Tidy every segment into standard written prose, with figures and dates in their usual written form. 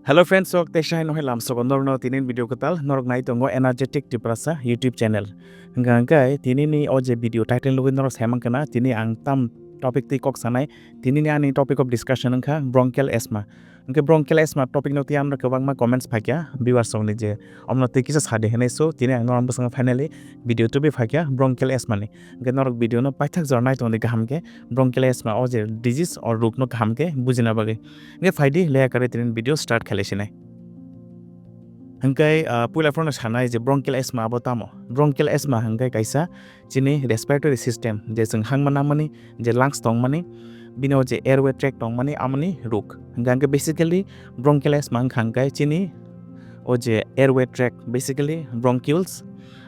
Hello friends, so tesha no helam so gondor no tinin video katal norok nai tongo energetic tiprasa YouTube channel. Hanggai tini ni oje video title luwin norok semang kana tini ang tam topic ti kok sanai tini ni ani topic of discussion angka bronchial asthma. Angke bronchial asthma topic no tiam no kawang ma comments phakya viewers song ni je omno te kisa sade hene so tini ang noram basang finally video to be phakya bronchial asthma ni. Angke norok video no paithak jornai tong de gahamke bronchial asthma oje disease or rok no gahamke bujina bage. Angke faidi leya kare tinin video start khalesinai. Hangkai pula front sanai je bronchial asthma abo tamo. Bronchial asthma hangkai kaisa chini respiratory system je jeng hangmana mani je lungs tong mani bino je airway tract tong mani amani ruk. Hangkai basically bronchial asthma hangkai chini o je airway tract basically bronchioles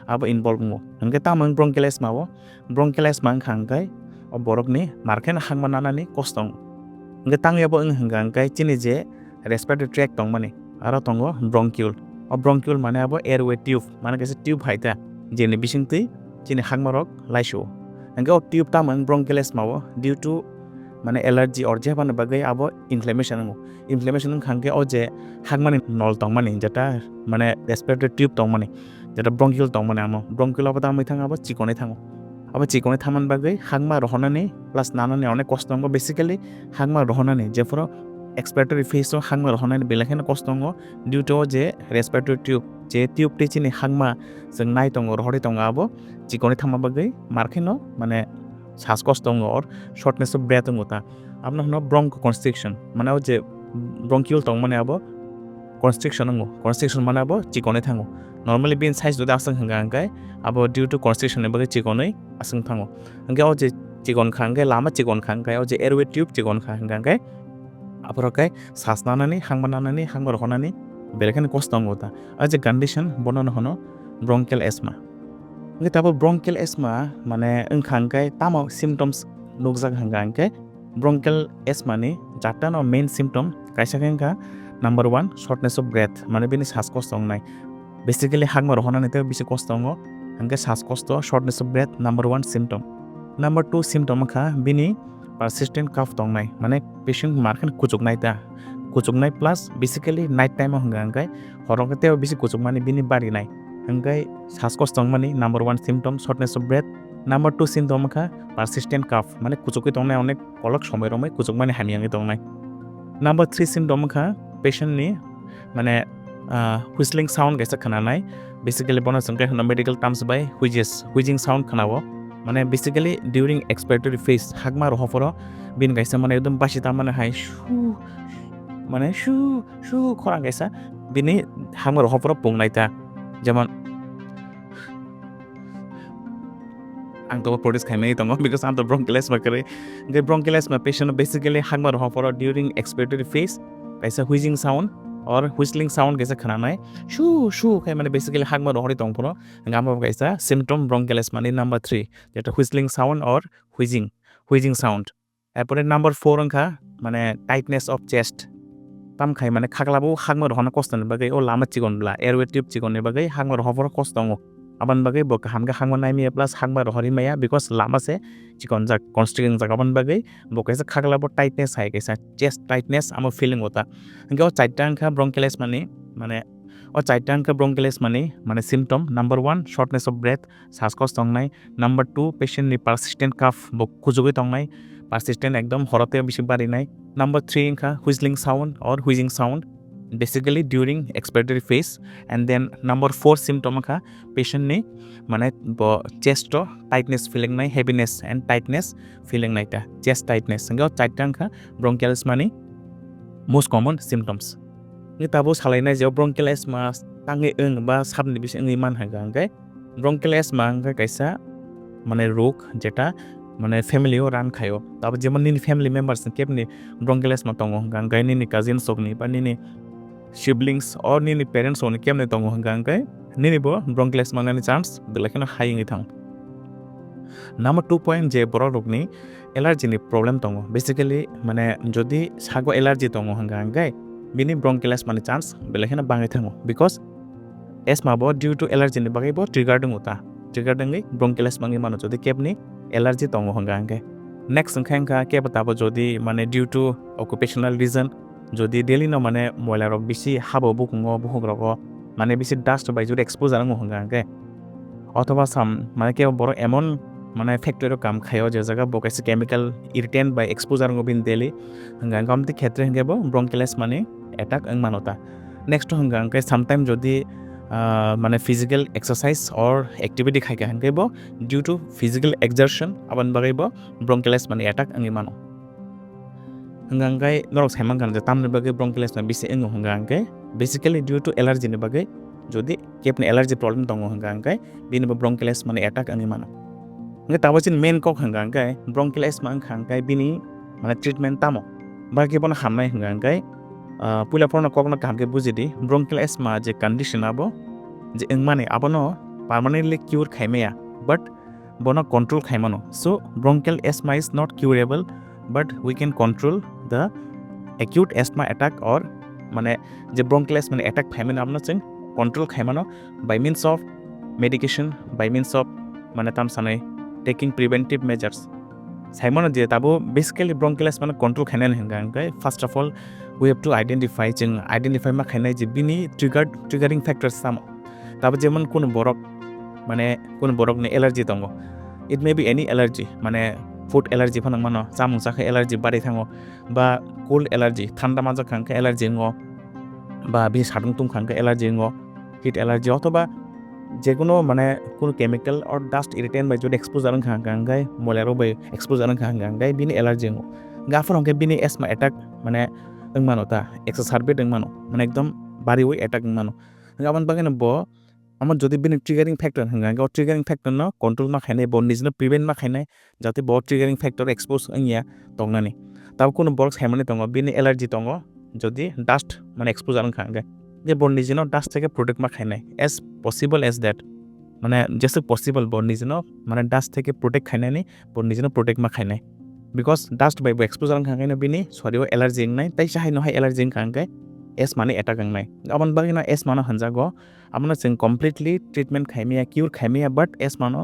abo involve mo. Hangkai tamo bronchial asthma abo bronchial asthma hangkai o borok ni marken hangmana nani kostong. Hangkai tangi abo hangkai chini je respiratory tract tong mani aro tongo bronchiole. Bronchiole mane abo airway tube mane kaisa tube haita jeni bisingti chini hangmarok laisho. Angka tube tamang bronchial asthma abo due to mane allergy or jebana bagai abo inflammation ngo. Inflammation khangke o je hangmani nol tong mani jeta mane respiratory tube tong mani jeta bronchiole tong mani amo bronchiole abo tamai thang abo chikone thango. Abo chikone thaman bagai hangma rohonani plus nanani onek kostongo basically hangma rohonani jeforo expiratory phase hangma rohonani belakhen kostongo due to je respiratory tube je tube ti chini hangma jeng nai tongo rohori tongo abo chikone thama bagai markheno mane shas kostongo or shortness of breath ngota amna no bronchoconstriction mane je bronchiole tong mane abo constriction ngo constriction mane abo chikone thango normally being size do asang hangai abo due to constriction bagai chikone asang thango hangai o je chikon khangai lama chikon khangai o je airway tube chikon khangai aporokai sasnanani hangmananani hangmarhonani belakhen kostong ota aje condition bonono hono bronchial asthma ngi tabo bronchial asthma mane khangkai tamo symptoms nukjak hangkai bronchial asthma ni jata no main symptom kaisa kengka number 1 shortness of breath mane bini shas kostong nai basically hangmarhonani te bisi kostongo hangkai shas kosto shortness of breath number 1 symptom number 2 symptom kha bini persistent cough tongnai mane patient markhen kuchuknai ta kuchuknai plus basically night time hangkai horong te bisi kuchukmani bini bari nai hangkai shas kostong mani number 1 symptom shortness of breath number 2 symptom kha persistent cough mane kuchukoi tongnai onek kolok somoi romoi kuchukmani hamiyangi tongnai number 3 symptom kha patient ni mane whistling sound kaisa khananai basically bona sangkai medical terms by wheezing sound khanao mane basically during expiratory phase hagma rohoforo bin gaisa mane ekdom basita mane hai shu khora gaisa bini hagma rohoforo pungnaita jemon ang to produce khaimai tongo because am to bronchial asthma kare the bronchial asthma patient basically hagma rohoforo during expiratory phase gaisa wheezing sound or whistling sound gaisa khananai shu khai mane basically hagma rohori tongporo ngama gaisa symptom bronchial asthma ni number 3 jeta whistling sound or wheezing sound apore number 4 angkha mane tightness of chest tam khai mane khaglabo hagma rohona koston bagai o lama chigon bla airway tube chigon ne bagai hagma rohoporo kostongo aban bagai bo hamga hagma naimi plus hagma rohori maya because lama se chikon jak constricting jak aban bagai bo kaisa khaglabo tightness hai kaisa chest tightness amo feeling hota angka o chaita angkha bronchial asthma ni mane o chaita angkha bronchial asthma ni mane symptom number 1 shortness of breath shaskos tongnai number 2 patient ni persistent cough bo khujugoi tongnai persistent ekdom horote bisi bari nai number 3 angkha whistling sound or wheezing sound basically during expiratory phase and then number 4 symptom kha patient ni mane chest tightness feeling nai heaviness and tightness feeling nai ta chest tightness angka chaita kha bronchial asthma ni most common symptoms ni tabo salainai je bronchial asthma tangi ba sabni bisi ngi man hanga angkai bronchial asthma angka kaisa mane rog jeta mane family o ran khayo tabo jemon ni family members kepni bronchial asthma tongo angkai ni cousins okni ba ni siblings or ni parents oni kemne tongo hangkai ni bo bronchial asthma ni chance belakena high ngi thang number 2 point je borok rokni allergy ni problem tongo basically mane jodi sago allergy tongo hangkai bini bronchial asthma ni chance belakena bangai thango because asthma bo due to allergy ni bagai bo triggered ngi bronchial asthma ni mano jodi kepni allergy tongo hangkai next angkha kebata bo jodi mane due to occupational reason যদি daily no mane moila rok bisi habo bukungo buhugrogo mane bisi dust bai jodi expose arang hunga ke অথবা সাম মানে কেউ বড় এমন মানে ফ্যাক্টরিও কাম খায়ও যে জায়গা বকাইছে কেমিক্যাল ইরিটেন্ট বাই এক্সপোজার বিন দেলি হঙ্গা কামতি ক্ষেত্রে হঙ্গেব ব্রঙ্কিলাস মানে অ্যাটাক মানতা নেক্সট হঙ্গা সামটাইম যদি মানে ফিজিক্যাল এক্সারসাইজ অর অ্যাক্টিভিটি খাইকে হঙ্গেব ডিউ টু ফিজিক্যাল এক্সারশন আবান বাগাইব ব্রঙ্কিলাস মানে অ্যাটাক মানো হঙ্গাঙ্গাই নরক সাইমান গান যে তামনে বাগে ব্রঙ্কিলাস মানে বেশি হঙ্গাঙ্গাই বেসিক্যালি ডিউ টু এলার্জিনি বাগে যদি কেপনি এলার্জি প্রবলেম দङ হঙ্গাঙ্গাই বিনিবো ব্রঙ্কিলাস মানে অ্যাটাক মানো তাবাচিন মেন কক হঙ্গাঙ্গাই ব্রঙ্কিলাস হঙ্গাঙ্গাই বিনি মানে ট্রিটমেন্ট তামো বাকি বন হামনাই হঙ্গাঙ্গাই পুলা পড়না কখনো কামকে বুঝিদি ব্রঙ্কিলাস মা যে কন্ডিশন আবো যে মানে আবনো পার্মানেন্টলি কিউর খাইমেয়া বাট বনো কন্ট্রোল খাইমানো so bronchial asthma is not curable but we can control the acute asthma attack or মানে যে ব্রঙ্কিলাস মানে অ্যাটাক খাইমেনা আপনার চেন কন্ট্রোল খাইমানো by means of medication by means of মানে তাম সানাই টেকিং প্রিভেন্টিভ মেজার্স সাইমনো যে তাবো বেসিক্যালি ব্রঙ্কিলাস মানে কন্ট্রোল খাইনাই হঙ্গাঙ্গাই first of all we have to identify जों আইডেন্টিফাই मा খাইনাই যে বিনি ট্রিগারিং ফ্যাক্টরস সামো তারপর যেমন কোনো বরক মানে কোনো বরকনি এলার্জি দङ it may be any allergy মানে ফুড এলার্জি ফানাं मानो जामुं जाखै एलार्जी बारै थाङो बा कोल्ड एलार्जी ঠান্ডা মাজা खांखै एलार्जी ङ বা বি সাদুং তুম খাंखै एलार्जी ङ হিট এলার্জি অথবা যে কোনো মানে কোনো কেমিক্যাল অর ডাস্ট ইরিটেন্ট বাই যদি এক্সপোজ জারং খাंगाय মলেরো বাই এক্সপোজ জারং खांगाय বিনি এলার্জি ङ গাফর হংকে বিনি এসমা অ্যাটাক মানে মানো তা এক্সারসারবেট মানো মানে একদম বাড়ি ওই অ্যাটাক মানো গাবান বাগানে ব আমার যদি বিনি ট্রিগারিং ফ্যাক্টর হঙ্গাঙ্গা ট্রিগারিং ফ্যাক্টর ন কন্ট্রোল মা খাইনাই ব নিজে প্রিভেন্ট মা খাইনাই যাতে ব ট্রিগারিং ফ্যাক্টর এক্সপোজ ইয়া তংনানি তাও কোনো বরক সাইমানি দङ বিনি এলার্জি দङ যদি ডাস্ট মানে এক্সপোজ জারং খাंगाय যে ব নিজে ডাস্ট থেকে প্রোটেক্ট মা খাইনাই এজ পসিবল এজ দ্যাট মানে যেসে পসিবল ব নিজে মানে ডাস্ট থেকে প্রোটেক্ট খাইনানি ব নিজে প্রোটেক্ট মা খাইনাই বিকজ ডাস্ট বাই এক্সপোজ জারং खांगाय বিনি সরিও এলার্জি নাই তাই চাহাই নহয় এলার্জি खांगाय एस माने अटैक नाय अबन बागिना एस मानो हनजागो आमना जों कमप्लिटली ट्रिटमेंट खाइमिया क्यूर खाइमिया बट एस मानो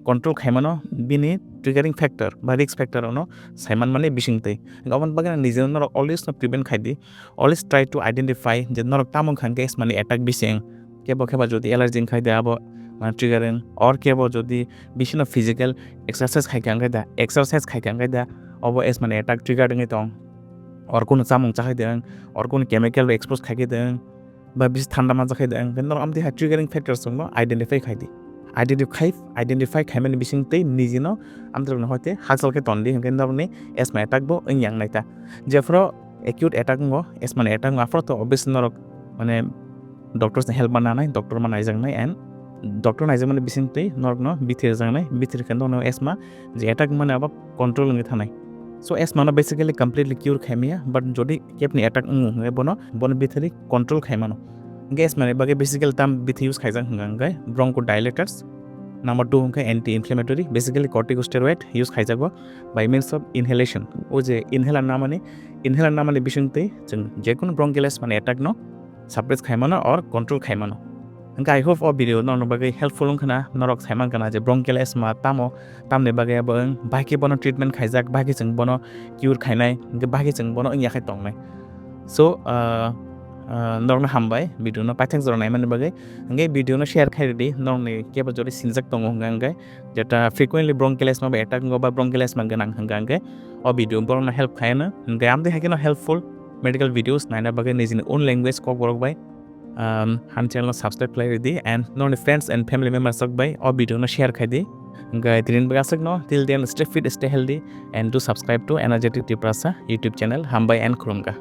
कंट्रोल खाइमानो बिनि ट्रिगारिंग फैक्टर बा रिस्क फैक्टर ono साइमान माने बिसिंतै अबन बागिना निजे नर अलवेज न प्रिवेंट खाइदि अलवेज ट्राई टू आइडेंटिफाई जे नर तामं खांगे एस माने अटैक बिसिं केबो केबा जदि एलार्जी खाइदे आबो माने ट्रिगारिंग और केबो जदि बिसिनो फिजिकल एक्सरसाइज खाइखांगे दा एक्सरसाइज खाइखांगे दा अब एस माने अटैक ट्रिगारिंग दं और कोनो जामुं जाखाइदों और कोनो केमिकल एक्सपोज खाइदों बा बिस ठंडा मा जाखाइदों बेन आमदि ट्रिगारिंग फैक्टर्स दङ आइडेंटिफाई खाइदि आइडेंटिफाई खाइमेन बिसिंतै निजिनो आमद्रनो होते हासलके तन्दी हंगेन दरनि एसमा अटैक बो इंयां नाइता जेफ्रो एक्यूट अटैक ङ एसमा अटैक आफ्रो तो ऑब्वियस नरक माने डॉक्टर्स ने हेल्प मानानाय डॉक्टर मा नायजांनाय एंड डॉक्टर नायजांनाय बिसिंतै नरनो बिथिर जांनाय बिथिर केन एसमा जे अटैक माने अब कंट्रोल नङै थानाय सो एस मानो बेसिकली कमप्लीटली क्यूर खाइमिया बट जदि केपनि अटैक बनो बिथरि कंट्रोल खाइमानो गैस माने बागे बेसिकली ताम बिथि यूज खाइजां हंगांगाय ब्रोंको डायलेटर्स नंबर 2 हंगाय anti inflammatory basically corticosteroid use खाइजागो बाय मीन्स ऑफ इनहेलेशन ओ जे इनहेलर ना माने बिसिंतै जों जेकुन ब्रोंकिलास माने अटैक न सप्रेस खाइमानो और कंट्रोल खाइमानो हंगा आई होप अ भिडियो नरनो बागे हेल्पफुल खना नरक साइमान गना जे ब्रोंकिलास मा तामने बागे अब बाकी बनो ट्रिटमेंट खाइजाक बाकी जों बनो क्यूर खाइनाय बाकी जों बनो याखै तंनाय सो नरनो हामबाय भिडियो न पाइथें जरनाय माने बागे हंगे भिडियो न शेयर खाइदि नरनि केबो जरि सिनजाक दङ हंगांगाय जेटा फ्रिक्वेंटली ब्रोंकिलास मा अटैक बा ब्रोंकिलास मा गनां हंगांगाय अ भिडियो बरनो हेल्प खायनो हंगे आमदे हाकिनो हेल्पफुल मेडिकल वीडियोस नायना बागे निजिनि ओन लैंग्वेज kokborok बाय han channel subscribe play di and non friends and family members sok by or video no share khai di ga tin bagasek no till then stay fit stay healthy and do subscribe to energetic tiprasa youtube channel hambai and krumga